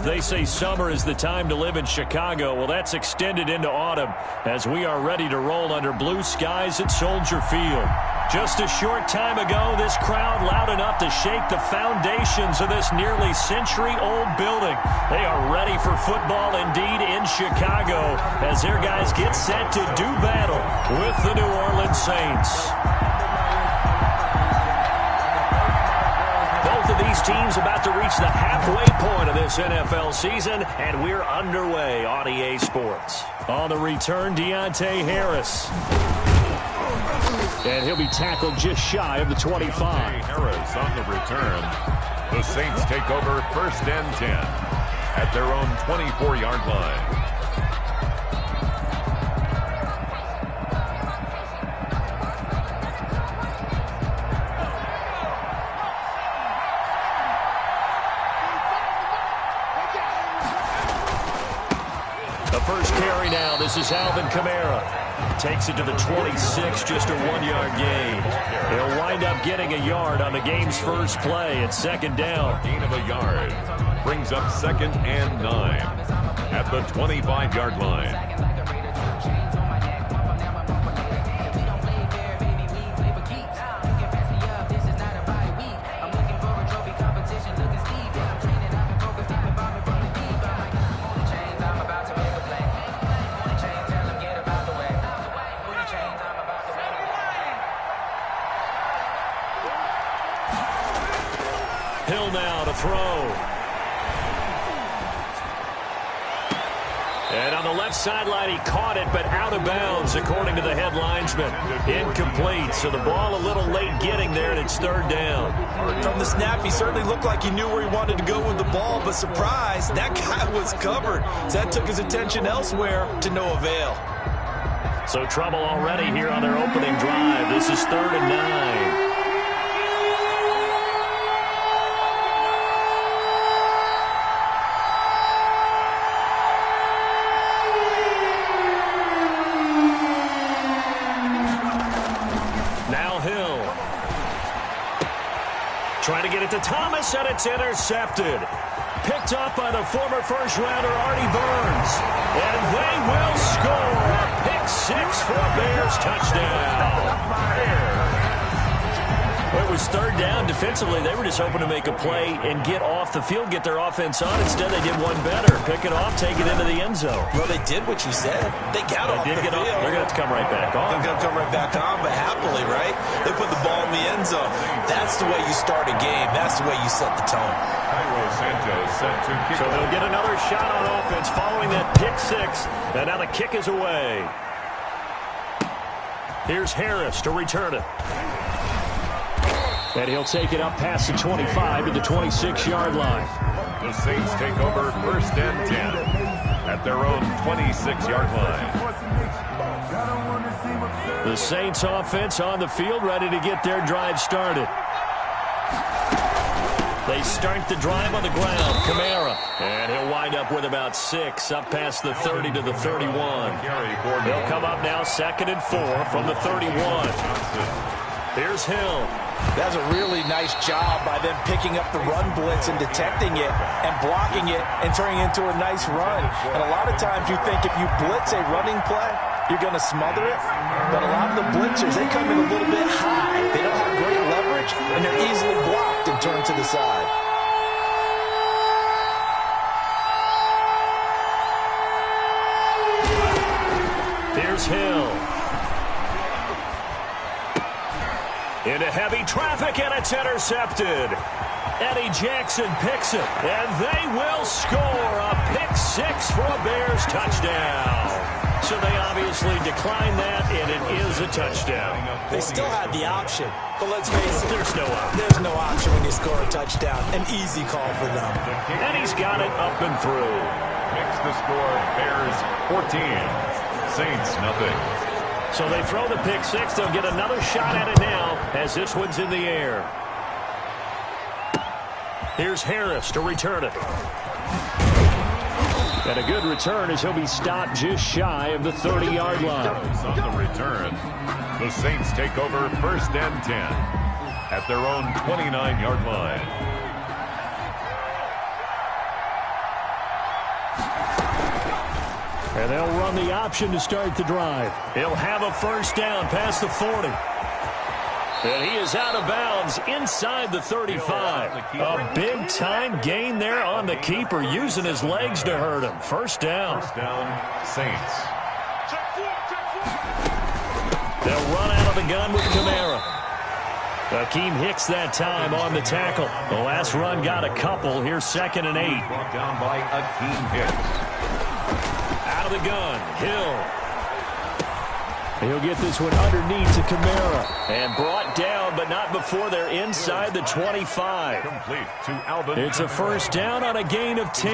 They say summer is the time to live in Chicago. Well, that's extended into autumn as we are ready to roll under blue skies at Soldier Field. Just a short time ago, this crowd loud enough to shake the foundations of this nearly century-old building. They are ready for football indeed in Chicago as their guys get set to do battle with the New Orleans Saints. Both of these teams about to reach the halfway point of this NFL season, and we're underway on EA Sports. On the return, Deontay Harris. And he'll be tackled just shy of the 25. Harris on the return. The Saints take over 1st and 10 at their own 24-yard line. The first carry now. This is Alvin Kamara. Takes it to the 26, just a 1-yard gain. He'll wind up getting a yard on the game's first play at 2nd down. Gain of a yard brings up 2nd and 9 at the 25-yard line. Hill now to throw. And on the left sideline, he caught it, but out of bounds, according to the head linesman. Incomplete, so the ball a little late getting there, and it's 3rd down. From the snap, he certainly looked like he knew where he wanted to go with the ball, but surprise, that guy was covered. So that took his attention elsewhere to no avail. So trouble already here on their opening drive. This is 3rd and 9. Trying to get it to Thomas, and it's intercepted. Picked up by the former first-rounder Artie Burns. And they will score a pick-6 for a Bears touchdown. It was 3rd down. Defensively, they were just hoping to make a play and get off the field, get their offense on. Instead, they did one better. Pick it off, take it into the end zone. Well, they did what you said. They got off the field. They're going to have to come right back on. They're going to come right back on, but happily, right? They put the ball in the end zone. That's the way you start a game. That's the way you set the tone. Santos set to kick. So they'll get another shot on offense following that pick-6. And now the kick is away. Here's Harris to return it. And he'll take it up past the 25 to the 26-yard line. The Saints take over 1st and 10 at their own 26-yard line. The Saints offense on the field, ready to get their drive started. They start the drive on the ground. Kamara. And he'll wind up with about 6 up past the 30 to the 31. They'll come up now 2nd and 4 from the 31. Here's Hill. That's a really nice job by them picking up the run blitz and detecting it and blocking it and turning it into a nice run. And a lot of times you think if you blitz a running play, you're going to smother it. But a lot of the blitzers, they come in a little bit high. They don't have great leverage, and they're easily blocked and turned to the side. Here's Hill. Into heavy traffic, and it's intercepted. Eddie Jackson picks it, and they will score a pick-6 for a Bears touchdown. So they obviously declined that, and it is a touchdown. They still had the option, but let's face it, there's no option. There's no option when you score a touchdown. An easy call for them. And he's got it up and through. Makes the score Bears 14, Saints nothing. So they throw the pick-6. They'll get another shot at it now as this one's in the air. Here's Harris to return it. And a good return as he'll be stopped just shy of the 30-yard line. On the return, the Saints take over 1st and 10 at their own 29-yard line. And they'll run the option to start the drive. He'll have a first down past the 40. And he is out of bounds inside the 35. A big-time gain there on the keeper, using his legs to hurt him. First down. First down, Saints. They'll run out of the gun with Kamara. Akeem Hicks that time on the tackle. The last run got a couple. Here's 2nd and 8. Brought down by Akeem Hicks. Out of the gun, Hill. He'll get this one underneath to Kamara. And brought down, but not before they're inside the 25. Complete to Alvin. It's a first down on a gain of 10.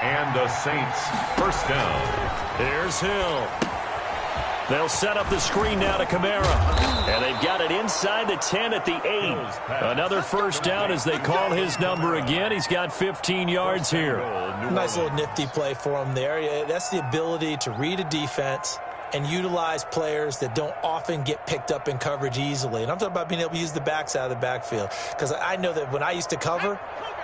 And the Saints first down. Here's Hill. They'll set up the screen now to Kamara. And they've got it inside the 10 at the 8. Another first down as they call his number again. He's got 15 yards here. Nice little nifty play for him there. That's the ability to read a defense and utilize players that don't often get picked up in coverage easily. And I'm talking about being able to use the backs out of the backfield. Because I know that when I used to cover,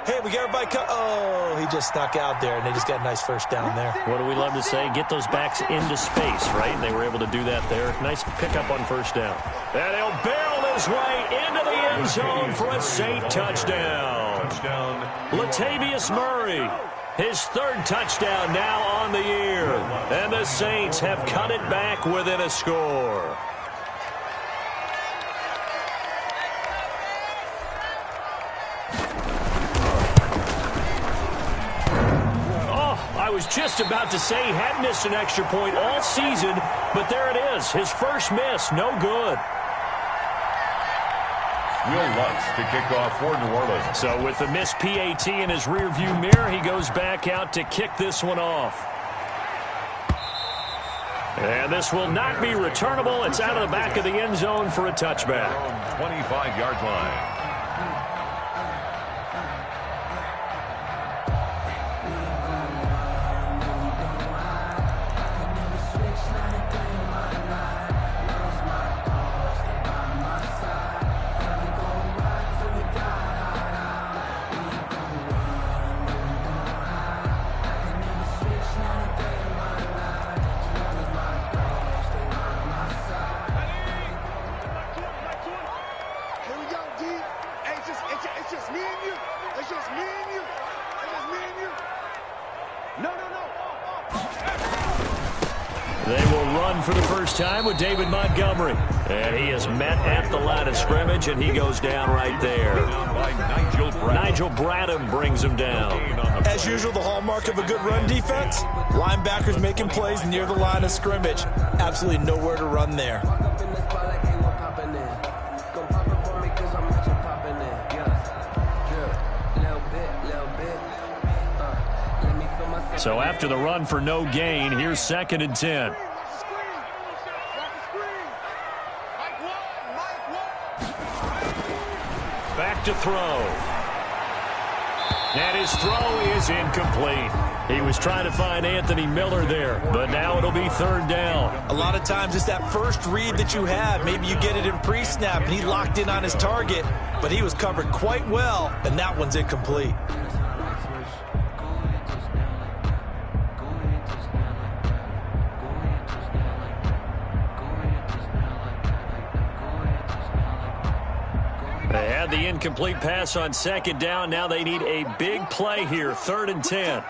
hey, we got everybody oh, he just snuck out there, and they just got a nice first down there. What do we love to say? Get those backs into space, right? And they were able to do that there. Nice pickup on first down. And he'll barrel his way into the end zone for a Saint touchdown. Latavius Murray. His 3rd touchdown now on the year. And the Saints have cut it back within a score. I was just about to say he hadn't missed an extra point all season, but there it is. His first miss, no good. Will Lutz to kick off for New Orleans. So with the missed PAT in his rearview mirror, he goes back out to kick this one off. And this will not be returnable. It's out of the back of the end zone for a touchback. 25-yard line. For the first time with David Montgomery. And he is met at the line of scrimmage, and he goes down right there. Nigel Bradham brings him down. As usual, the hallmark of a good run defense, linebackers making plays near the line of scrimmage. Absolutely nowhere to run there. So after the run for no gain, here's 2nd and 10. Back to throw. And his throw is incomplete. He was trying to find Anthony Miller there, but now it'll be 3rd down. A lot of times it's that first read that you have. Maybe you get it in pre-snap, and he locked in on his target, but he was covered quite well, and that one's incomplete. They had the incomplete pass on 2nd down. Now they need a big play here, 3rd and 10.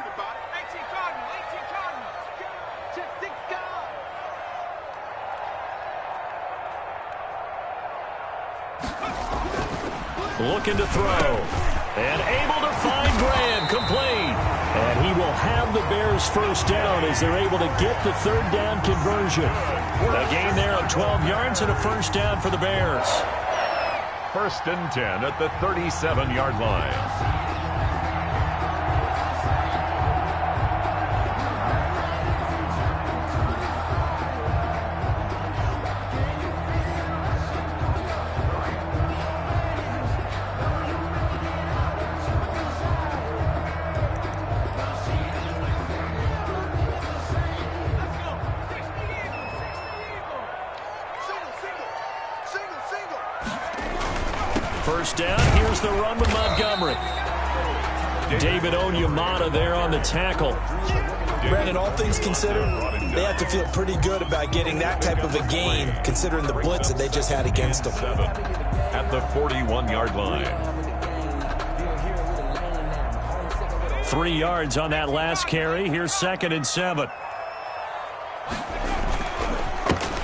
Looking to throw. And able to find Graham, complete. And he will have the Bears first down as they're able to get the 3rd down conversion. A gain there of 12 yards and a first down for the Bears. 1st and 10 at the 37-yard line. First down, here's the run with Montgomery. David Onyemata there on the tackle. Brandon, all things considered, they have to feel pretty good about getting that type of a gain, considering the blitz that they just had against them. At the 41-yard line. 3 yards on that last carry. Here's 2nd and 7.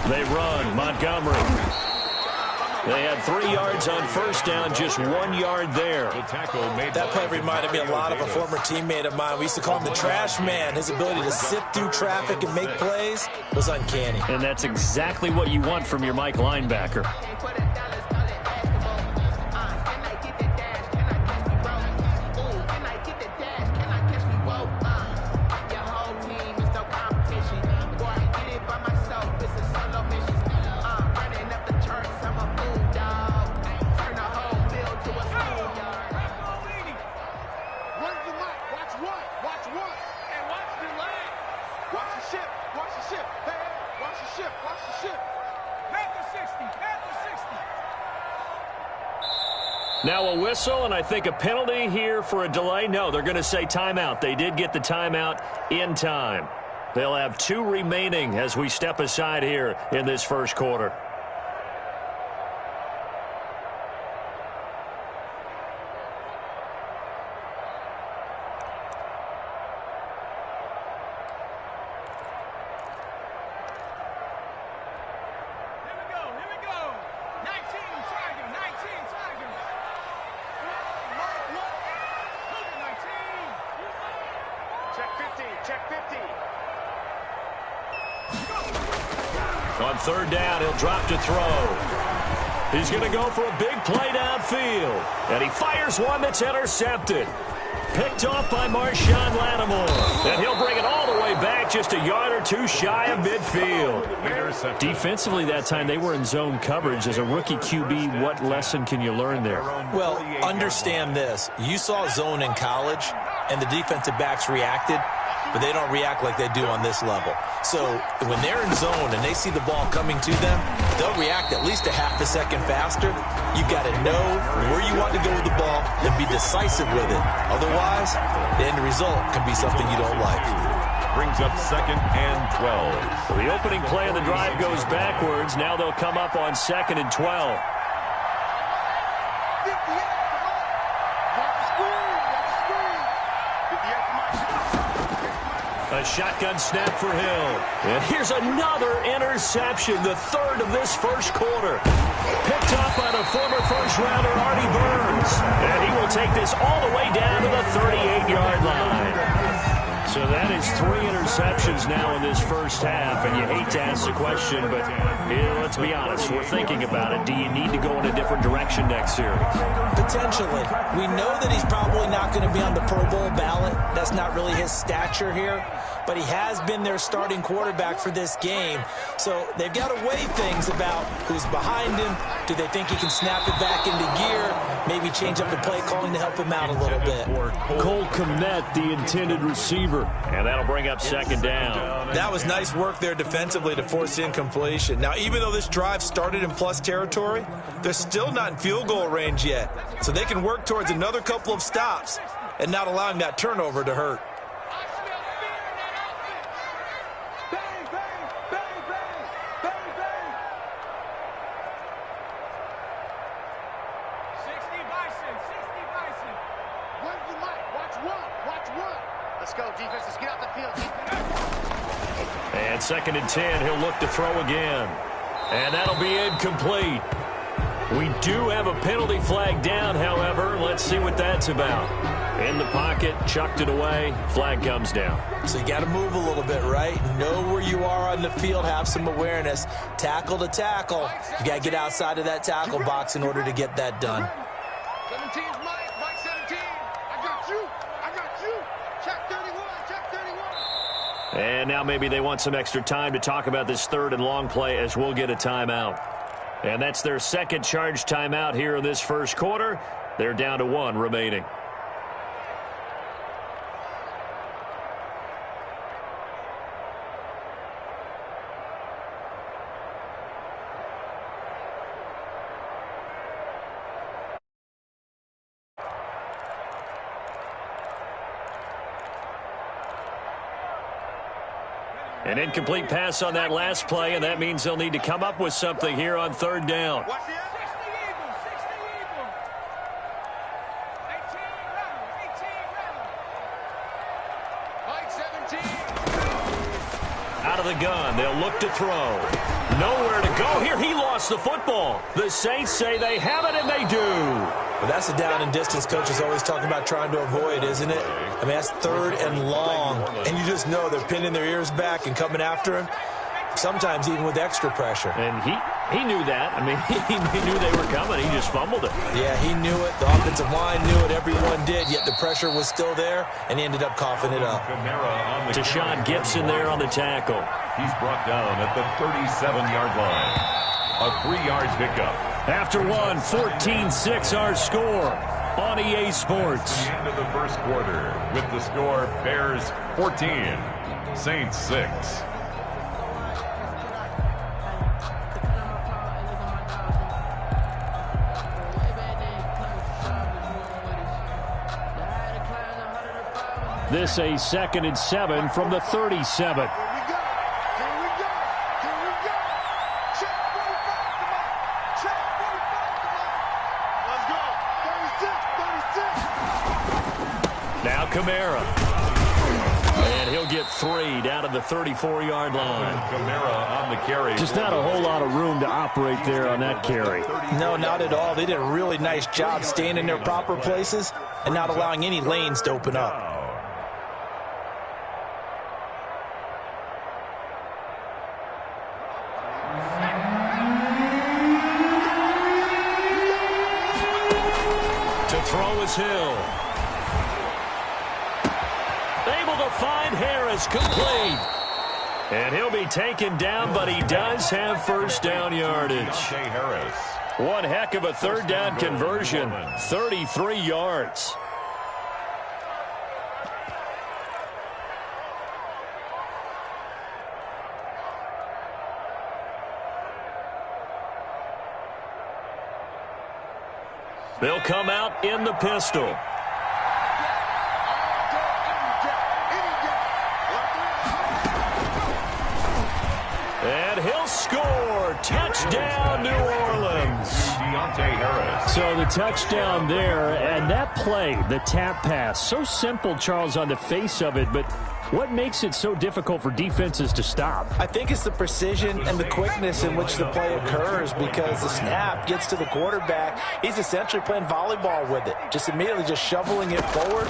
They run. Montgomery. They had 3 yards on first down, just 1 yard there. That play reminded me a lot of a former teammate of mine. We used to call him the trash man. His ability to sit through traffic and make plays was uncanny. And that's exactly what you want from your Mike linebacker. Now a whistle, and I think a penalty here for a delay. No, they're going to say timeout. They did get the timeout in time. They'll have 2 remaining as we step aside here in this first quarter. On 3rd down, he'll drop to throw. He's going to go for a big play downfield. And he fires one that's intercepted. Picked off by Marshawn Lattimore. And he'll bring it all the way back just a yard or 2 shy of midfield. Defensively that time, they were in zone coverage. As a rookie QB, what lesson can you learn there? Well, understand this. You saw zone in college, and the defensive backs reacted, but they don't react like they do on this level. So when they're in zone and they see the ball coming to them, they'll react at least a half a second faster. You've got to know where you want to go with the ball and be decisive with it. Otherwise, the end result can be something you don't like. Brings up 2nd and 12. So the opening play of the drive goes backwards. Now they'll come up on 2nd and 12. A shotgun snap for Hill. And here's another interception, the 3rd of this first quarter. Picked up by the former first-rounder Artie Burns. And he will take this all the way down to the 38-yard line. So that is 3 interceptions now in this first half. And you hate to ask the question, but let's be honest. We're thinking about it. Do you need to go in a different direction next series? Potentially. We know that he's probably not going to be on the Pro Bowl ballot. That's not really his stature here. But he has been their starting quarterback for this game. So they've got to weigh things about who's behind him. Do they think he can snap it back into gear? Maybe change up the play calling to help him out a little bit. Cole Kmet, the intended receiver. And that'll bring up 2nd down. That was nice work there defensively to force incompletion. Now, even though this drive started in plus territory, they're still not in field goal range yet. So they can work towards another couple of stops and not allowing that turnover to hurt. And 2nd and 10, he'll look to throw again. And that'll be incomplete. We do have a penalty flag down, however. Let's see what that's about. In the pocket, chucked it away, flag comes down. So you got to move a little bit, right? Know where you are on the field, have some awareness. Tackle to tackle. You got to get outside of that tackle box in order to get that done. 17's Mike 17. I got you. Check 31. And now maybe they want some extra time to talk about this 3rd and long play as we'll get a timeout. And that's their 2nd charge timeout here in this first quarter. They're down to 1 remaining. An incomplete pass on that last play, and that means they'll need to come up with something here on third down. Out of the gun, they'll look to throw. Nowhere to go here. He lost the football. The Saints say they have it, and they do. But that's a down and distance coach is always talking about trying to avoid, isn't it? I mean, that's third and long, and you just know they're pinning their ears back and coming after him, sometimes even with extra pressure. And he knew that. I mean, he knew they were coming. He just fumbled it. Yeah, he knew it. The offensive line knew it. Everyone did, yet the pressure was still there, and he ended up coughing it up. Deshaun Gibson there on the tackle. He's brought down at the 37-yard line. A 3-yard pickup. After one, 14-6 our score on EA Sports. The end of the first quarter with the score Bears 14, Saints 6. This a 2nd and 7 from the 37. Now Kamara. And he'll get 3 down to the 34-yard line. Kamara on the carry. Just not a whole lot of room to operate there on that carry. No, not at all. They did a really nice job staying in their proper places and not allowing any lanes to open up. To throw is Hill. Able to find Harris, complete. And he'll be taken down, but he does have first down yardage. Harris. One heck of a third down conversion, 33 yards. They'll come out in the pistol. And he'll score. Touchdown, New Orleans. So the touchdown there, and that play, the tap pass, so simple, Charles, on the face of it, but what makes it so difficult for defenses to stop? I think it's the precision and the quickness in which the play occurs, because the snap gets to the quarterback. He's essentially playing volleyball with it, just immediately just shoveling it forward.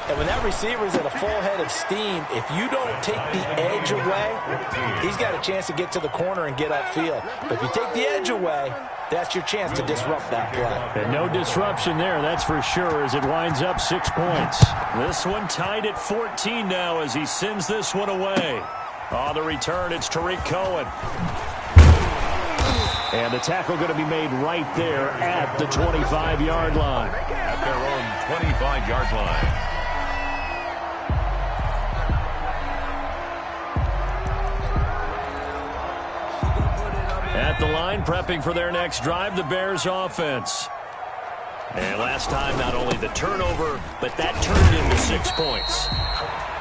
And when that receiver's at a full head of steam, if you don't take the edge away, he's got a chance to get to the corner and get upfield. But if you take the edge away, that's your chance to disrupt that play. And no disruption there, that's for sure, as it winds up 6 points. This one tied at 14 now as he sends this one away. On the return, it's Tariq Cohen. And the tackle going to be made right there at the 25-yard line. At their own 25-yard line. At the line, prepping for their next drive, the Bears offense. And last time, not only the turnover, but that turned into 6 points.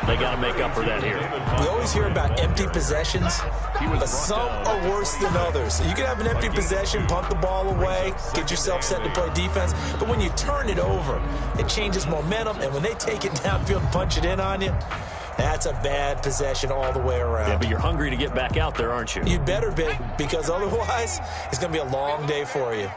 They got to make up for that here. We always hear about empty possessions, but some are worse than others. You can have an empty possession, punt the ball away, get yourself set to play defense, but when you turn it over, it changes momentum, and when they take it downfield and punch it in on you, that's a bad possession all the way around. Yeah, but you're hungry to get back out there, aren't you? You'd better be, because otherwise, it's going to be a long day for you.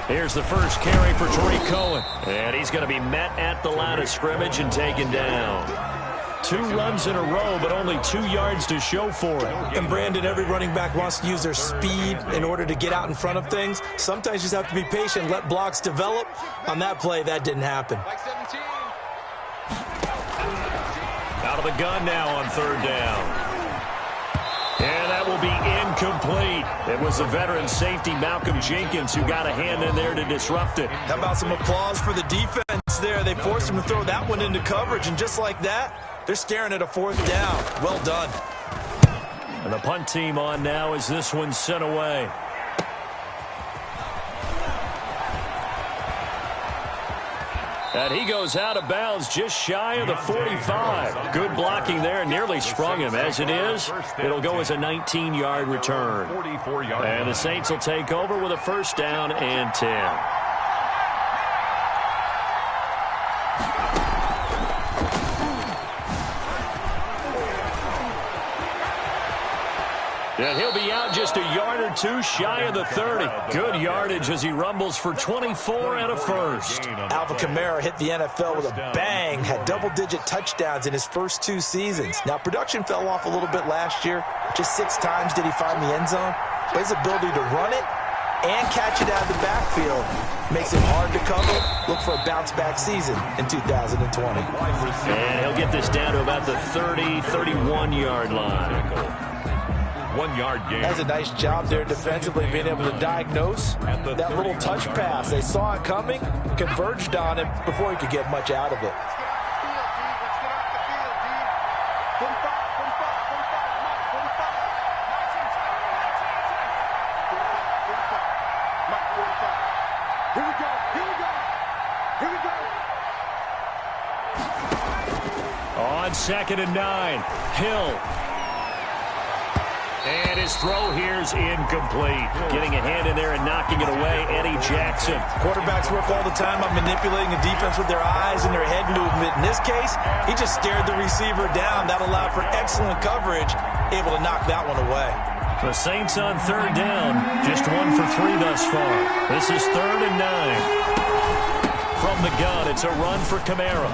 Here's the first carry for Tariq Cohen. And he's going to be met at the line of scrimmage and taken down. 2 runs in a row, but only 2 yards to show for it. And, Brandon, every running back wants to use their speed in order to get out in front of things. Sometimes you just have to be patient, let blocks develop. On that play, that didn't happen. Out of the gun now on third down. And that will be incomplete. It was the veteran safety, Malcolm Jenkins, who got a hand in there to disrupt it. How about some applause for the defense there? They forced him to throw that one into coverage, and just like that, they're staring at a 4th down. Well done. And the punt team on now as this one's sent away. And he goes out of bounds just shy of the 45. Good blocking there. Nearly sprung him. As it is, it'll go as a 19-yard return. And the Saints will take over with a first down and 10. And he'll be out just a yard or two shy of the 30. Good yardage as he rumbles for 24 and a first. Alvin Kamara hit the NFL with a bang, had double-digit touchdowns in his first 2 seasons. Now, production fell off a little bit last year. Just 6 times did he find the end zone. But his ability to run it and catch it out of the backfield makes it hard to cover. Look for a bounce-back season in 2020. And he'll get this down to about the 30, 31-yard line. 1-yard gain. Has a nice job there defensively, being able to diagnose that little touch pass. They saw it coming, converged on him before he could get much out of it. On 2nd and 9, Hill. And his throw here's incomplete. Getting a hand in there and knocking it away, Eddie Jackson. Quarterbacks work all the time on manipulating the defense with their eyes and their head movement. In this case, he just stared the receiver down. That allowed for excellent coverage, able to knock that one away. The Saints on 3rd down, just 1 for 3 thus far. This is 3rd and 9. From the gun, it's a run for Kamara.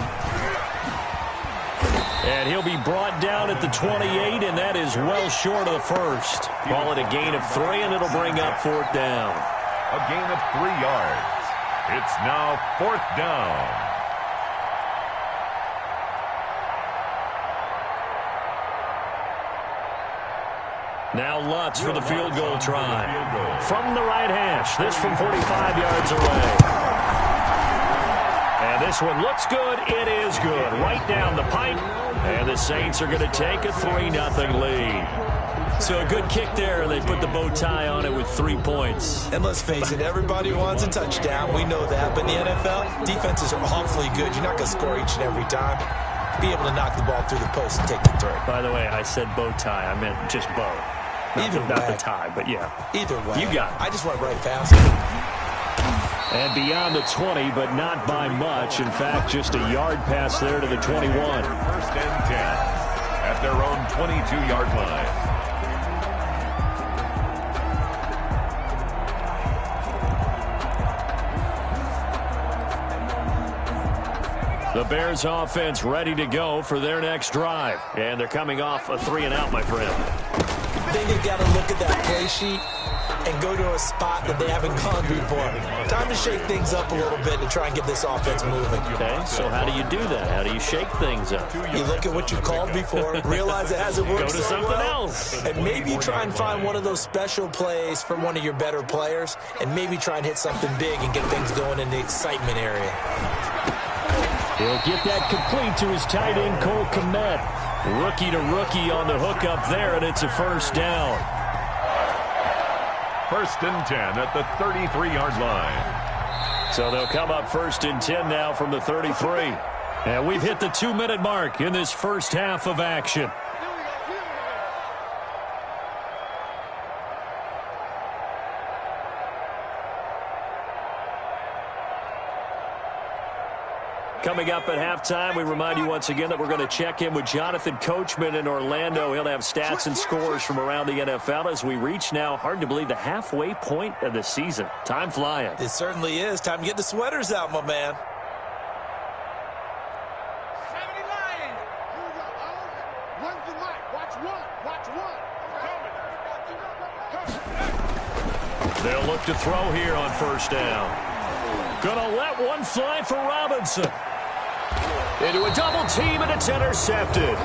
And he'll be brought down at the 28, and that is well short of the first. Call it a gain of 3, and it'll bring up 4th down. A gain of 3 yards. It's now 4th down. Now Lutz for the field goal try. From the right hash, this from 45 yards away. And this one looks good. It is good. Right down the pipe. And the Saints are going to take a 3-0 lead. So a good kick there. They put the bow tie on it with 3 points. And let's face it, everybody wants a touchdown. We know that. But in the NFL, defenses are awfully good. You're not going to score each and every time. Be able to knock the ball through the post and take the throw. By the way, I said bow tie. I meant just bow. Not the tie, but yeah. Either way. You got it. I just went right past it. And beyond the 20, but not by much. In fact, just a yard pass there to the 21. 1st and 10 at their own 22-yard line. The Bears offense ready to go for their next drive. And they're coming off a 3-and-out, my friend. Then you got to look at that play sheet and go to a spot that they haven't gone before. Time to shake things up a little bit to try and get this offense moving. Okay, so how do you do that? How do you shake things up? You look at what you called before, realize it hasn't worked Go to so something well, else. and maybe try and find one of those special plays from one of your better players, and maybe try and hit something big and get things going in the excitement area. He'll get that complete to his tight end, Cole Kmet. Rookie to rookie on the hook up there, and it's a first down. 1st and 10 at the 33-yard line. So they'll come up 1st and 10 now from the 33. And we've hit the 2-minute mark in this first half of action. Coming up at halftime, we remind you once again that we're going to check in with Jonathan Coachman in Orlando. He'll have stats and scores from around the NFL as we reach now, hard to believe, the halfway point of the season. Time flying. It certainly is. Time to get the sweaters out, my man. 79. Run to Mike. Watch one. They'll look to throw here on 1st down. Gonna let one fly for Robinson. Into a double team, and it's intercepted.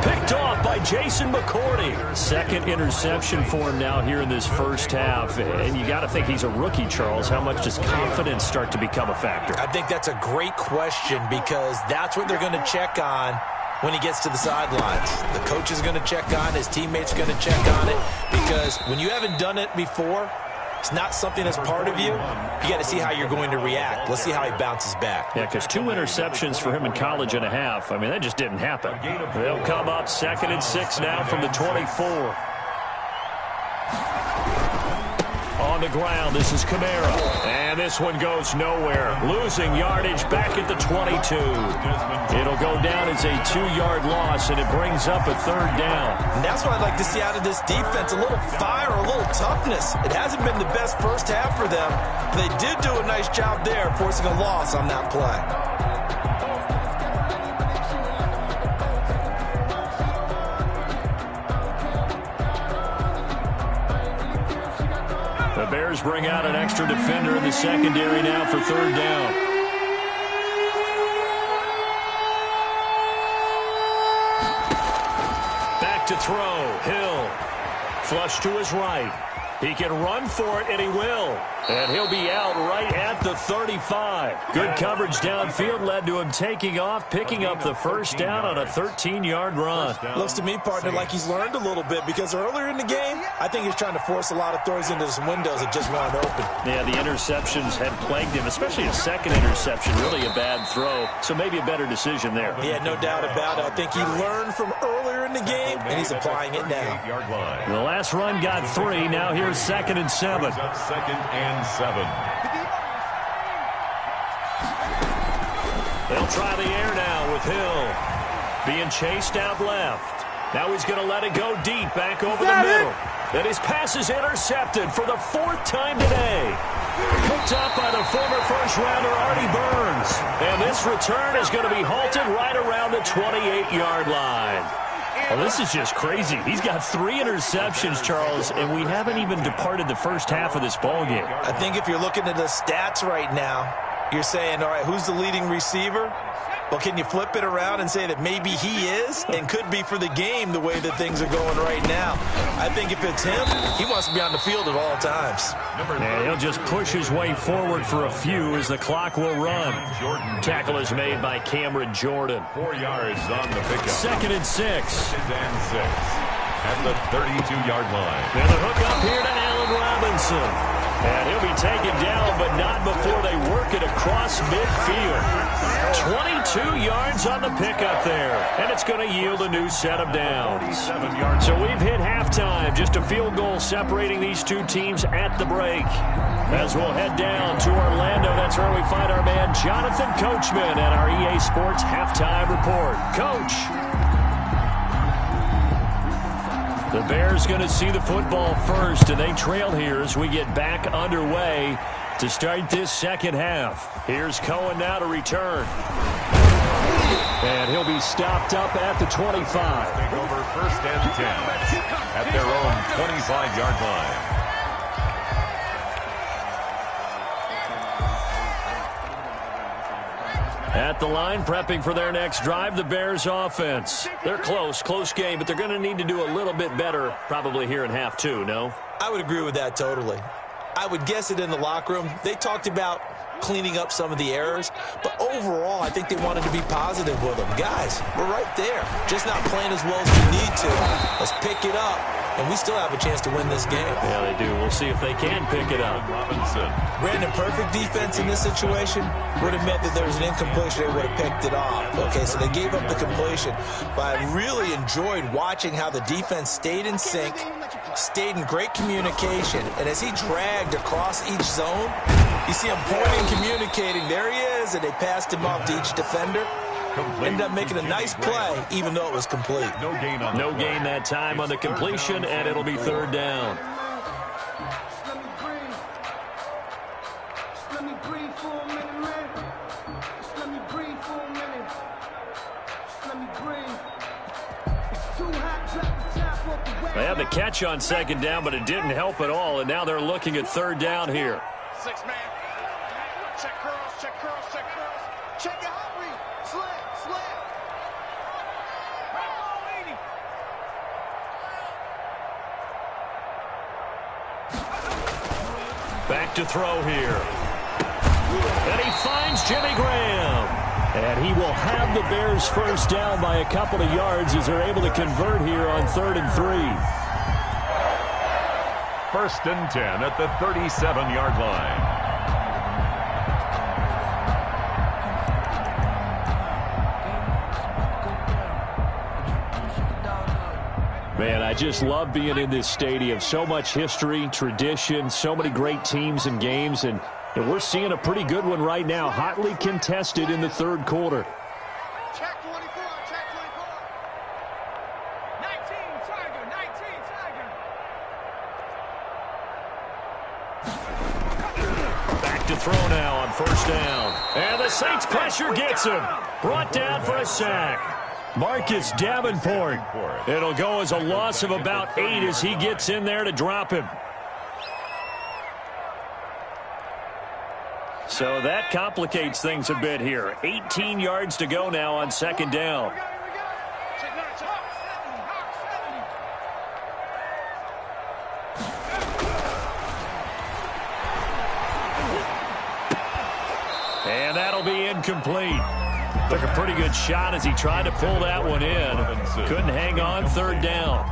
Picked off by Jason McCourty. 2nd interception for him now here in this first half. And you got to think he's a rookie, Charles. How much does confidence start to become a factor? I think that's a great question because that's what they're going to check on when he gets to the sidelines. The coach is going to check on, his teammates are going to check on it, because when you haven't done it before, it's not something that's part of you, you got to see how you're going to react. Let's see how he bounces back. Yeah, because 2 interceptions for him in college and a half. I mean, that just didn't happen. They'll come up 2nd and 6 now from the 24. On the ground, this is Kamara. And this one goes nowhere. Losing yardage back at the 22. It'll go down as a 2-yard loss, and it brings up a 3rd down. And that's what I'd like to see out of this defense, a little fire, a little toughness. It hasn't been the best first half for them, but they did do a nice job there forcing a loss on that play. The Bears bring out an extra defender in the secondary now for 3rd down. Back to throw. Hill. Flush to his right. He can run for it, and he will. And he'll be out right at the 35. Good coverage downfield led to him taking off, picking up the 1st down on a 13-yard run. Looks to me, partner, like he's learned a little bit, because earlier in the game, I think he's trying to force a lot of throws into some windows that just weren't open. Yeah, the interceptions had plagued him, especially a 2nd interception, really a bad throw. So maybe a better decision there. Yeah, no doubt about it. I think he learned from earlier in the game, and he's applying it now. The last run got 3. Now here's 2nd and 7. 2nd and 7. They'll try the air now with Hill. Being chased out left. Now he's going to let it go deep back over the middle. And his pass is intercepted for the 4th time today. Picked up by the former first-rounder Artie Burns. And this return is going to be halted right around the 28-yard line. Well, this is just crazy. He's got 3 interceptions, Charles, and we haven't even departed the first half of this ballgame. I think if you're looking at the stats right now, you're saying, all right, who's the leading receiver? Well, can you flip it around and say that maybe he is and could be for the game the way that things are going right now? I think if it's him, he wants to be on the field at all times. And he'll just push his way forward for a few as the clock will run. Tackle is made by Cameron Jordan. 4 yards on the pickup. 2nd and 6. 2nd and 6 at the 32-yard line. And the hook up here to Allen Robinson. And he'll be taken down, but not before they work it across midfield. 22 yards on the pickup there. And it's going to yield a new set of downs. So we've hit halftime. Just a field goal separating these two teams at the break. As we'll head down to Orlando, that's where we find our man Jonathan Coachman at our EA Sports Halftime Report. Coach. The Bears going to see the football first, and they trail here as we get back underway to start this second half. Here's Cohen now to return. And he'll be stopped up at the 25. Take over 1st and 10 at their own 25-yard line. At the line, prepping for their next drive, the Bears offense. They're close game, but they're going to need to do a little bit better probably here in half 2, no? I would agree with that totally. I would guess it in the locker room. They talked about cleaning up some of the errors, but overall, I think they wanted to be positive with them. Guys, we're right there. Just not playing as well as we need to. Let's pick it up, and we still have a chance to win this game. Yeah, they do. We'll see if they can pick it up. Robinson. Brandon, perfect defense in this situation would have meant that there was an incompletion. They would have picked it off. Okay, so they gave up the completion. But I really enjoyed watching how the defense stayed in sync, stayed in great communication, and as he dragged across each zone, you see him pointing, communicating. There he is, and they passed him off to each defender. Ended up making a nice play, even though it was complete. No gain that time on the completion, and it'll be 3rd down. They had the catch on 2nd down, but it didn't help at all, and now they're looking at 3rd down here. 6-man. Check curls, check curls, check curls. Check your hot read. Slam. Back to throw here. And he finds Jimmy Graham. And he will have the Bears 1st down by a couple of yards as they're able to convert here on 3rd and 3. first and 10 at the 37-yard line. Man, I just love being in this stadium. So much history, tradition, so many great teams and games, and we're seeing a pretty good one right now, hotly contested in the third quarter. Check 24, check 24. 19, Tiger, 19, Tiger. Back to throw now on first down. And the Saints pressure gets him. Brought down for a sack. Marcus Davenport. It'll go as a loss of about 8 as he gets in there to drop him. So that complicates things a bit here. 18 yards to go now on second down. And that'll be incomplete. Took a pretty good shot as he tried to pull that one in. Couldn't hang on third down.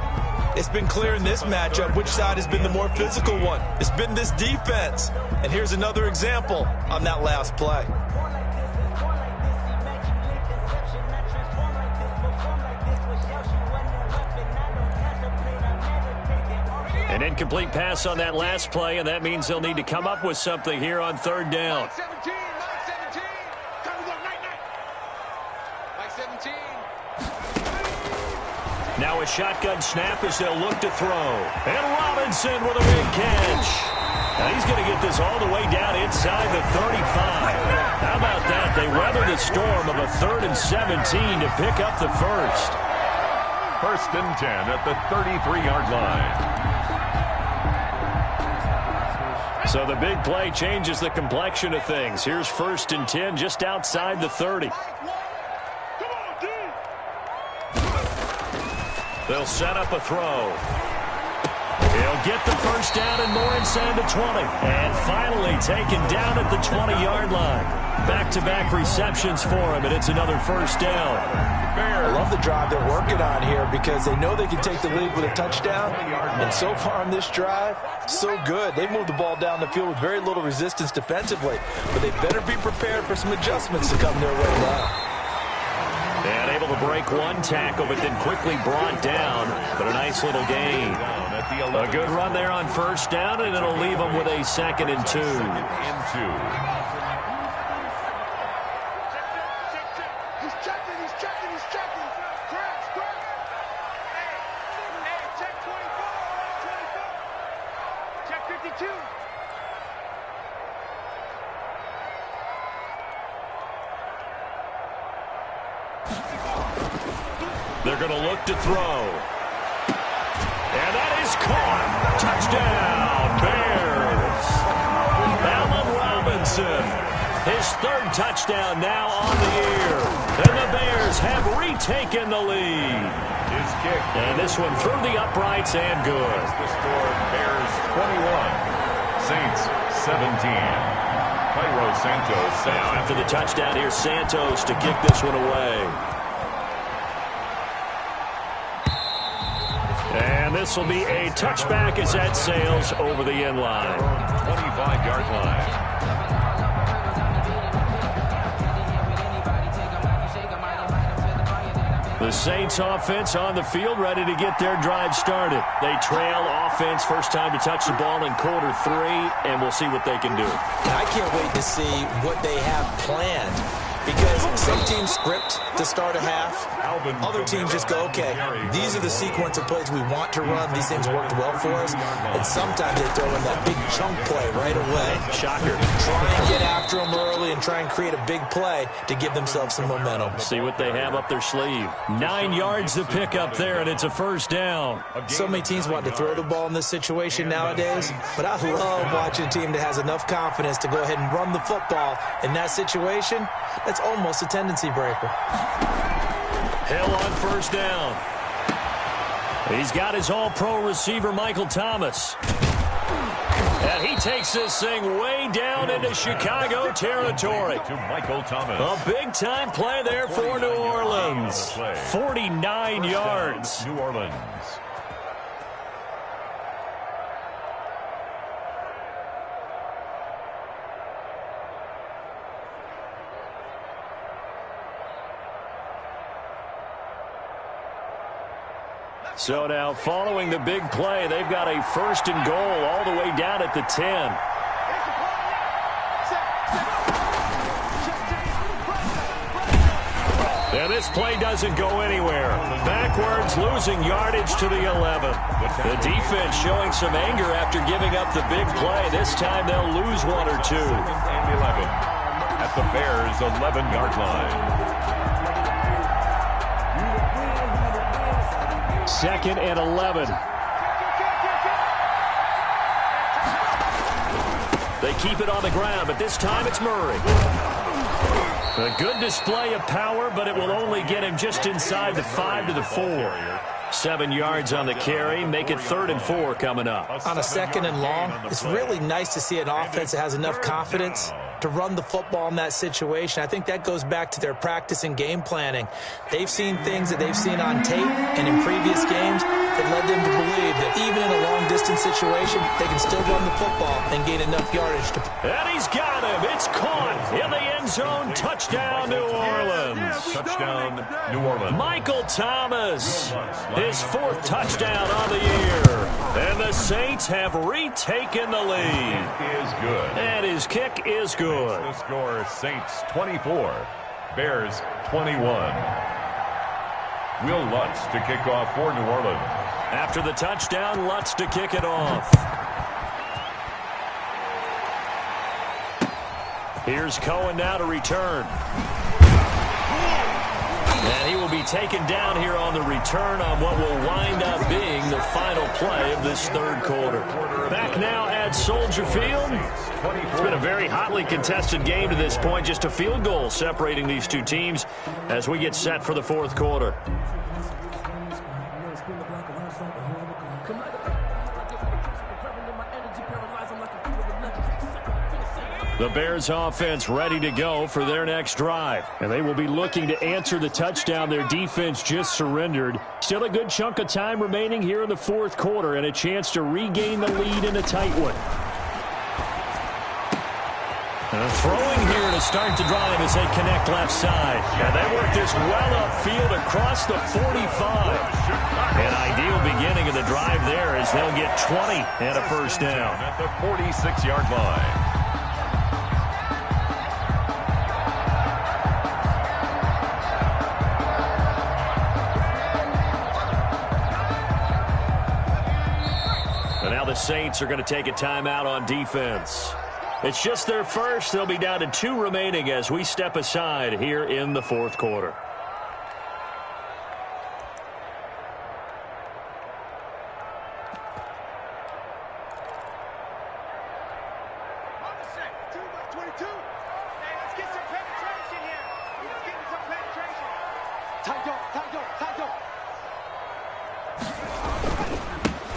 It's been clear in this matchup which side has been the more physical one. It's been this defense. And here's another example on that last play. An incomplete pass on that last play, and that means they'll need to come up with something here on third down. 17, Mike 17. Time to go, night. Mike 17. Now a shotgun snap as they'll look to throw. And Robinson with a big catch. Now he's going to get this all the way down inside the 35. How about that? They weather the storm of a 3rd and 17 to pick up the first. First and 10 at the 33-yard line. So the big play changes the complexion of things. Here's first and 10 just outside the 30. They'll set up a throw. He'll get the first down and more inside the 20. And finally taken down at the 20-yard line. Back-to-back receptions for him, and it's another first down. I love the drive they're working on here because they know they can take the lead with a touchdown. And so far on this drive, so good. They've moved the ball down the field with very little resistance defensively. But they better be prepared for some adjustments to come their way now. And able to break one tackle, but then quickly brought down. But a nice little gain. A good run there on first down, and it'll leave them with a 2nd and 2. He's checking. Crash. Hey, check 24. Check 52. They're going to look to throw. And that is caught. Touchdown, Bears. Allen Robinson. His 3rd touchdown now on the year. And the Bears have retaken the lead. His kick. And this one through the uprights and good. The score, Bears 21, Saints 17. Cairo Santos. Now after the touchdown, here's Santos to kick this one away. And this will be a touchback as that sails over the end line. 25-yard line. The Saints offense on the field, ready to get their drive started. They trail offense, first time to touch the ball in quarter 3, and we'll see what they can do. And I can't wait to see what they have planned. Because some teams script to start a half. Other teams just go, okay, these are the sequence of plays we want to run. These things worked well for us. And sometimes they throw in that big chunk play right away. Shocker. Try and get after them early and try and create a big play to give themselves some momentum. See what they have up their sleeve. 9 yards to pick up there, and it's a first down. So many teams want to throw the ball in this situation nowadays. But I love watching a team that has enough confidence to go ahead and run the football in that situation. That's almost a tendency breaker. Hill on first down. He's got his all-pro receiver, Michael Thomas. And he takes this thing way down into Chicago territory. To Michael Thomas. A big-time play there for New Orleans. 49 yards. New Orleans. So now following the big play, they've got a 1st and goal all the way down at the 10. And this play doesn't go anywhere. Backwards, losing yardage to the 11. The defense showing some anger after giving up the big play. This time they'll lose 1 or 2. And 11 at the Bears' 11-yard line. 2nd and 11. They keep it on the ground, but this time it's Murray. A good display of power, but it will only get him just inside the 5 to the 4. 7 yards on the carry. Make it 3rd and 4 coming up. On a 2nd and long, it's really nice to see an offense that has enough confidence to run the football in that situation. I think that goes back to their practice and game planning. They've seen things that they've seen on tape and in previous games that led them to believe that even in a long-distance situation, they can still run the football and gain enough yardage to... And he's got him. It's caught in the end zone. Touchdown, New Orleans. Touchdown, New Orleans. Michael Thomas, his 4th touchdown on the year. And the Saints have retaken the lead. Is good. And his kick is good. The score, Saints 24, Bears 21. Will Lutz to kick off for New Orleans. After the touchdown, Lutz to kick it off. Here's Cohen now to return. And he will be taken down here on the return on what will wind up being the final play of this 3rd quarter. Back now at Soldier Field. It's been a very hotly contested game to this point. Just a field goal separating these two teams as we get set for the 4th quarter. The Bears offense ready to go for their next drive. And they will be looking to answer the touchdown their defense just surrendered. Still a good chunk of time remaining here in the 4th quarter and a chance to regain the lead in a tight one. And throwing here to start the drive as they connect left side. And they work this well upfield across the 45. An ideal beginning of the drive there as they'll get 20 and a 1st down. At the 46-yard line. The Saints are going to take a timeout on defense. It's just their first. They'll be down to 2 remaining as we step aside here in the 4th quarter.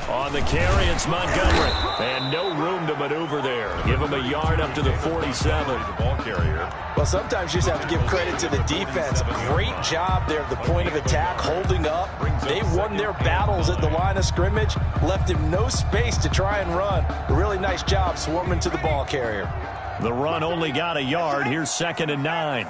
On the carry, it's Montgomery. And no room to maneuver there. Give him a yard up to the 47. The ball carrier. Well, sometimes you just have to give credit to the defense. Great job there at the point of attack, holding up. They won their battles at the line of scrimmage, left him no space to try and run. A really nice job swarming to the ball carrier. The run only got a yard. Here's 2nd and 9.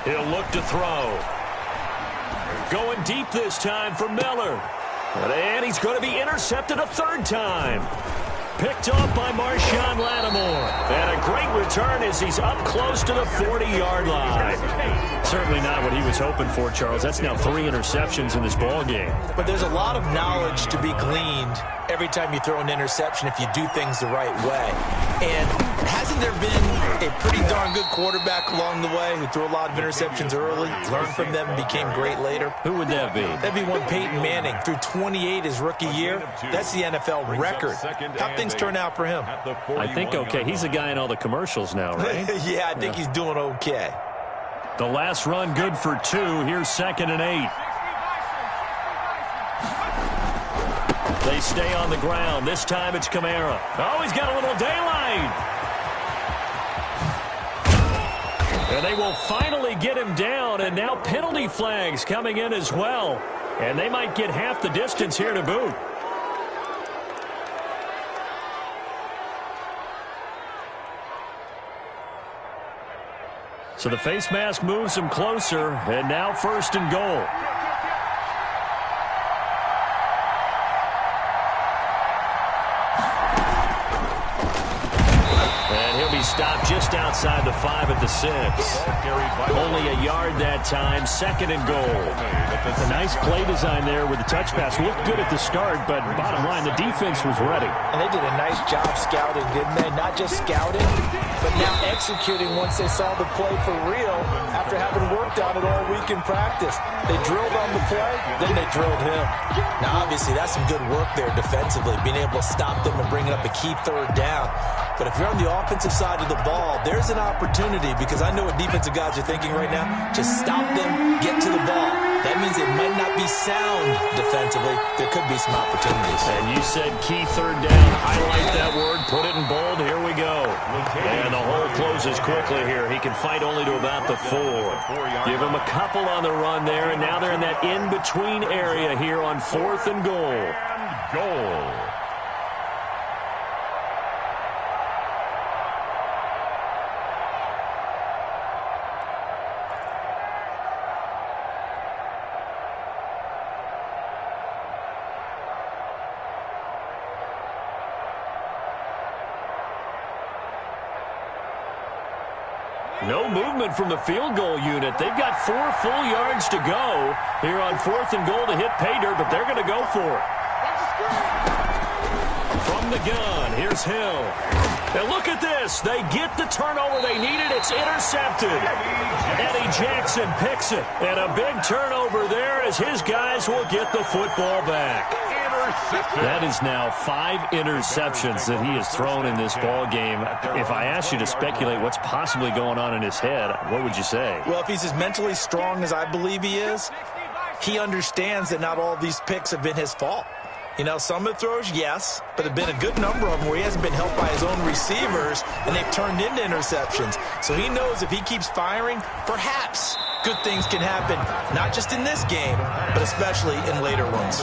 He'll look to throw. Going deep this time for Miller. And he's going to be intercepted a 3rd time. Picked off by Marshawn Lattimore. And a great return as he's up close to the 40-yard line. Certainly not what he was hoping for, Charles. That's now 3 interceptions in this ball game. But there's a lot of knowledge to be gleaned every time you throw an interception if you do things the right way. And hasn't there been a pretty darn good quarterback along the way who threw a lot of interceptions early, learned from them, and became great later? Who would that be? That'd be one Peyton Manning. Threw 28 his rookie year. That's the NFL record. How'd things turn out for him? I think okay. He's a guy in all the commercials now, right? Yeah, I think he's doing okay. The last run good for 2. Here's 2nd and 8. They stay on the ground. This time it's Kamara. Oh, he's got a little daylight. And they will finally get him down, and now penalty flags coming in as well. And they might get half the distance here to boot. So the face mask moves him closer, and now 1st and goal. Stopped just outside the 5 at the 6. Only a yard that time, 2nd and goal. A nice play design there with the touch pass. Looked good at the start, but bottom line, the defense was ready. And they did a nice job scouting, didn't they? Not just scouting, but now executing once they saw the play for real after having worked on it all week in practice. They drilled on the play, then they drilled him. Now, obviously, that's some good work there defensively, being able to stop them and bringing up a key 3rd down. But if you're on the offensive side of the ball, there's an opportunity, because I know what defensive guys are thinking right now. Just stop them, get to the ball. That means it might not be sound defensively. There could be some opportunities. And you said key 3rd down. Highlight that word, put it in bold. Here we go. And the hole closes quickly here. He can fight only to about the 4. Give him a couple on the run there, and now they're in that in-between area here on 4th and goal. No movement from the field goal unit. They've got 4 full yards to go here on 4th and goal to hit pay dirt, but they're going to go for it. From the gun, here's Hill. And look at this. They get the turnover they needed. It's intercepted. Eddie Jackson picks it. And a big turnover there as his guys will get the football back. That is now 5 interceptions that he has thrown in this ball game. If I asked you to speculate what's possibly going on in his head, what would you say? Well, if he's as mentally strong as I believe he is, he understands that not all of these picks have been his fault. You know, some of the throws, yes, but there have been a good number of them where he hasn't been helped by his own receivers, and they've turned into interceptions. So he knows if he keeps firing, perhaps good things can happen, not just in this game, but especially in later ones.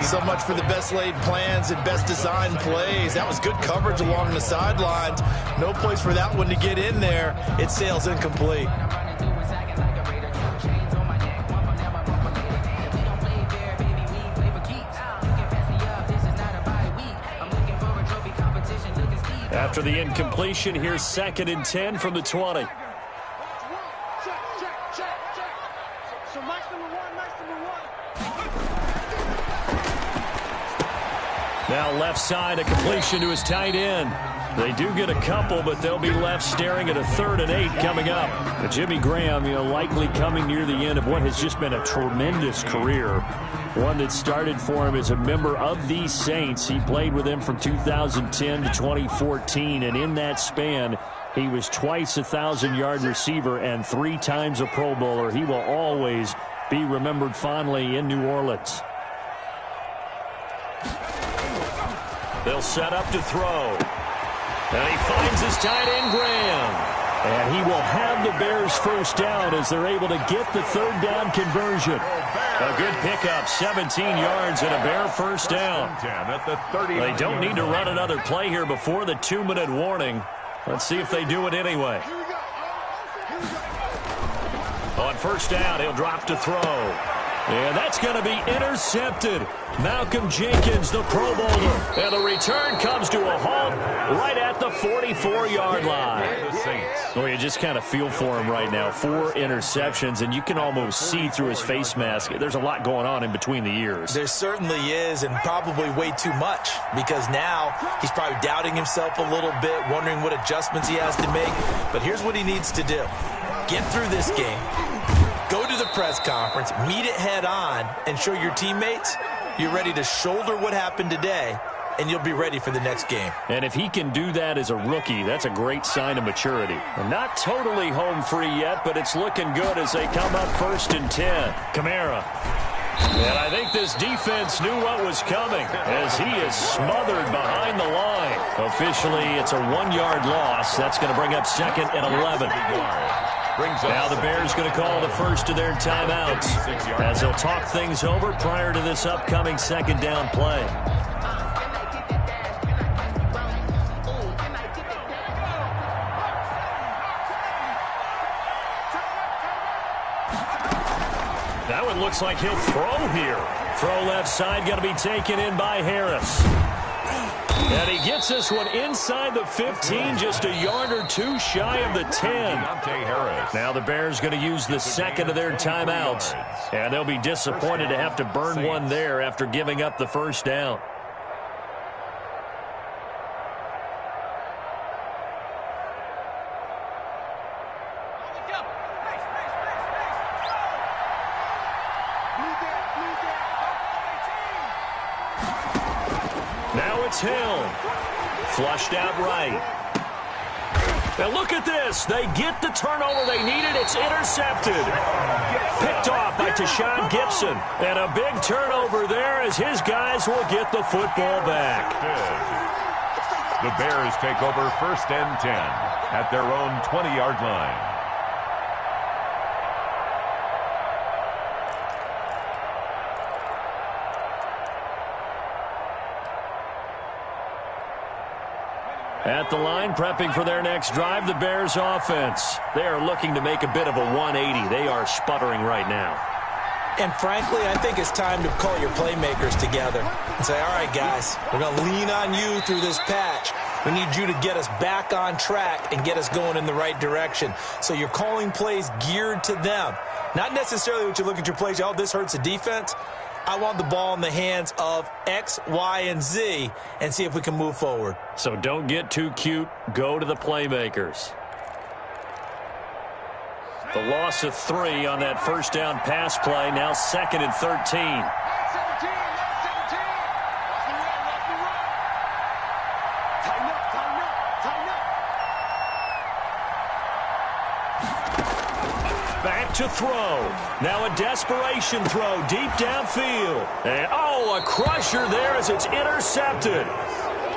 So much for the best laid plans and best designed plays. That was good coverage along the sidelines. No place for that one to get in there. It sails incomplete. After the incompletion, here's 2nd and 10 from the 20. Check. So nice number one. Now left side, a completion to his tight end. They do get a couple, but they'll be left staring at a 3rd and 8 coming up. But Jimmy Graham, likely coming near the end of what has just been a tremendous career. One that started for him as a member of the Saints. He played with them from 2010 to 2014, and in that span, he was twice a 1,000-yard receiver and 3 times a Pro Bowler. He will always be remembered fondly in New Orleans. They'll set up to throw. And he finds his tight end, Graham. And he will have the Bears first down as they're able to get the 3rd down conversion. A good pickup, 17 yards and a Bear first down. They don't need to run another play here before the 2-minute warning. Let's see if they do it anyway. On first down, he'll drop to throw. And that's going to be intercepted. Malcolm Jenkins, the Pro Bowler. And the return comes to a halt right at the 44-yard line. Well, you just kind of feel for him right now. 4 interceptions, and you can almost see through his face mask. There's a lot going on in between the ears. There certainly is, and probably way too much, because now he's probably doubting himself a little bit, wondering what adjustments he has to make. But here's what he needs to do. Get through this game. Go to the press conference, meet it head on, and show your teammates you're ready to shoulder what happened today, and you'll be ready for the next game. And if he can do that as a rookie, that's a great sign of maturity. And not totally home free yet, but it's looking good as they come up 1st and 10. Kamara. And I think this defense knew what was coming as he is smothered behind the line. Officially, it's a 1-yard loss. That's going to bring up 2nd and 11. Now the Bears going to call the first of their timeouts as they'll talk things over prior to this upcoming second down play. That one looks like he'll throw here. Throw left side, going to be taken in by Harris. And he gets this one inside the 15, just a yard or two shy of the 10. Now the Bears going to use the second of their timeouts. And they'll be disappointed to have to burn one there after giving up the first down. Hill. Flushed out right. Now look at this. They get the turnover they needed. It's intercepted. Picked off by Tashawn Gibson. And a big turnover there as his guys will get the football back. The Bears take over 1st and 10 at their own 20-yard line. At the line, prepping for their next drive, the Bears offense. They are looking to make a bit of a 180. They are sputtering right now. And frankly, I think it's time to call your playmakers together and say, all right, guys, we're going to lean on you through this patch. We need you to get us back on track and get us going in the right direction. So you're calling plays geared to them. Not necessarily what you look at your plays, oh, this hurts the defense. I want the ball in the hands of X, Y, and Z and see if we can move forward. So don't get too cute. Go to the playmakers. The loss of 3 on that first down pass play. Now 2nd and 13. Back to throw. Now a desperation throw deep downfield. And, oh, a crusher there as it's intercepted.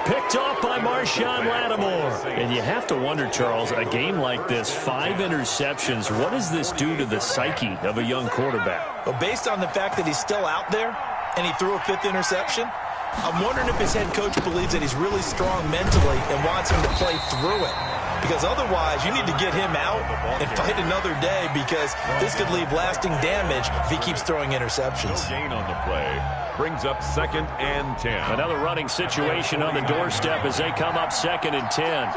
Picked off by Marshawn Lattimore. And you have to wonder, Charles, a game like this, 5 interceptions, what does this do to the psyche of a young quarterback? Well, based on the fact that he's still out there and he threw a 5th interception, I'm wondering if his head coach believes that he's really strong mentally and wants him to play through it. Because otherwise, you need to get him out and fight another day because this could leave lasting damage if he keeps throwing interceptions. No gain on the play. Brings up 2nd and 10. Another running situation on the doorstep as they come up 2nd and 10.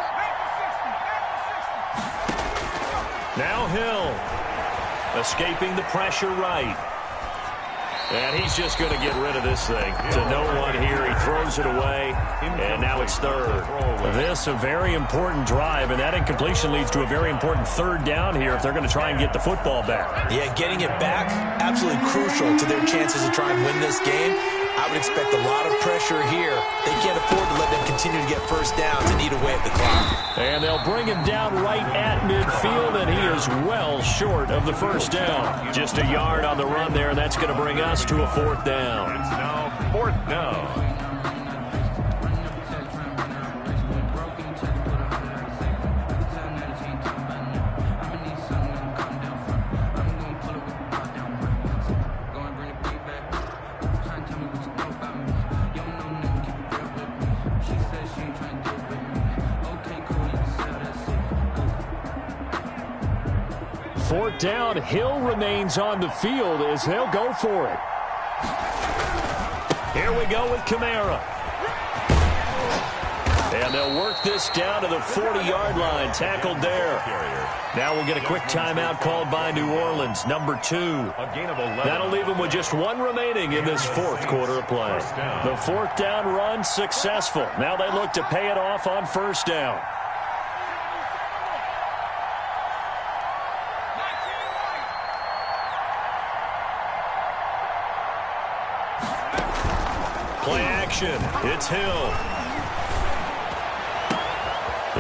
Now Hill. Escaping the pressure right. And he's just going to get rid of this thing. To no one here. He throws it away. And now it's 3rd. This a very important drive. And that incompletion leads to a very important 3rd down here if they're going to try and get the football back. Yeah, getting it back, absolutely crucial to their chances to try and win this game. I would expect a lot of pressure here. They can't afford to let them continue to get first downs and eat away at the clock. And they'll bring him down right at midfield, and he is well short of the first down. Just a yard on the run there, and that's going to bring us to a 4th down. It's now 4th down. Fourth down, Hill remains on the field as they'll go for it. Here we go with Kamara. And they'll work this down to the 40-yard line, tackled there. Now we'll get a quick timeout called by New Orleans, number 2. That'll leave them with just 1 remaining in this 4th quarter of play. The 4th down run successful. Now they look to pay it off on 1st down. Play action. It's Hill.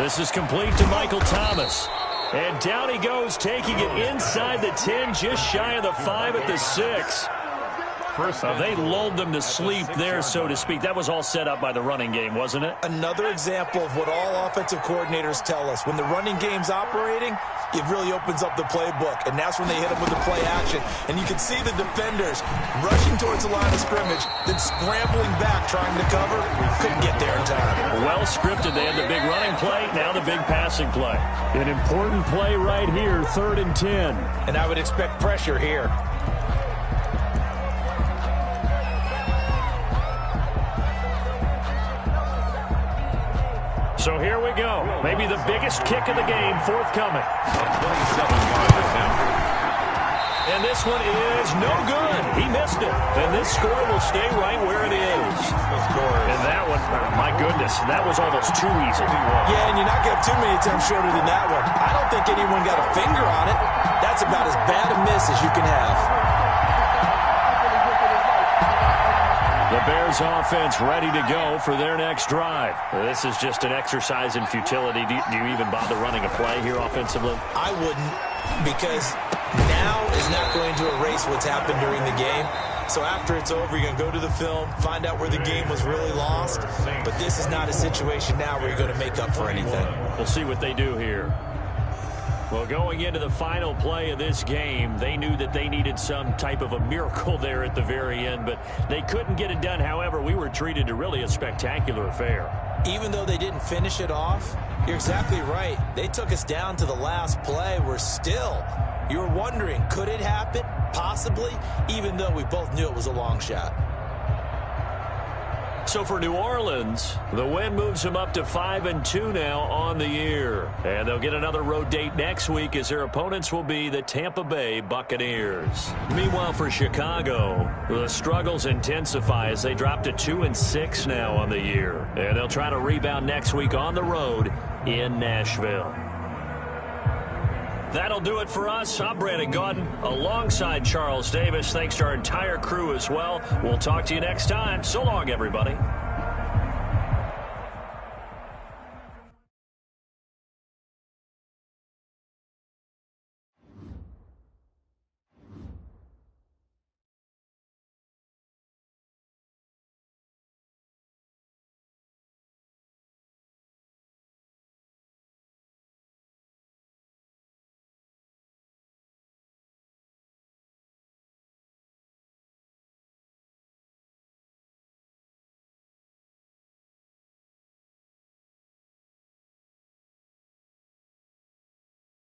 This is complete to Michael Thomas. And down he goes, taking it inside the 10, just shy of the 5 at the 6. They lulled them to sleep there, so to speak. That was all set up by the running game, wasn't it? Another example of what all offensive coordinators tell us. When the running game's operating, it really opens up the playbook, and that's when they hit them with the play action. And you can see the defenders rushing towards the line of scrimmage, then scrambling back, trying to cover. Couldn't get there in time. Well scripted. They had the big running play, now the big passing play. An important play right here, 3rd and 10. And I would expect pressure here. So here we go. Maybe the biggest kick of the game forthcoming. A 27-yard attempt. And this one is no good. He missed it. And this score will stay right where it is. And that one, my goodness, that was almost too easy. Yeah, and you're not going to have too many attempts shorter than that one. I don't think anyone got a finger on it. That's about as bad a miss as you can have. The Bears offense ready to go for their next drive. This is just an exercise in futility. Do you even bother running a play here offensively? I wouldn't, because now is not going to erase what's happened during the game. So after it's over, you're going to go to the film, find out where the game was really lost. But this is not a situation now where you're going to make up for anything. We'll see what they do here. Well, going into the final play of this game, they knew that they needed some type of a miracle there at the very end, but they couldn't get it done. However, we were treated to really a spectacular affair. Even though they didn't finish it off, you're exactly right. They took us down to the last play. We're still, you were wondering, could it happen? Possibly, even though we both knew it was a long shot. So for New Orleans, the win moves them up to 5-2 now on the year. And they'll get another road date next week as their opponents will be the Tampa Bay Buccaneers. Meanwhile, for Chicago, the struggles intensify as they drop to 2-6 now on the year. And they'll try to rebound next week on the road in Nashville. That'll do it for us. I'm Brandon Gaudin alongside Charles Davis. Thanks to our entire crew as well. We'll talk to you next time. So long, everybody.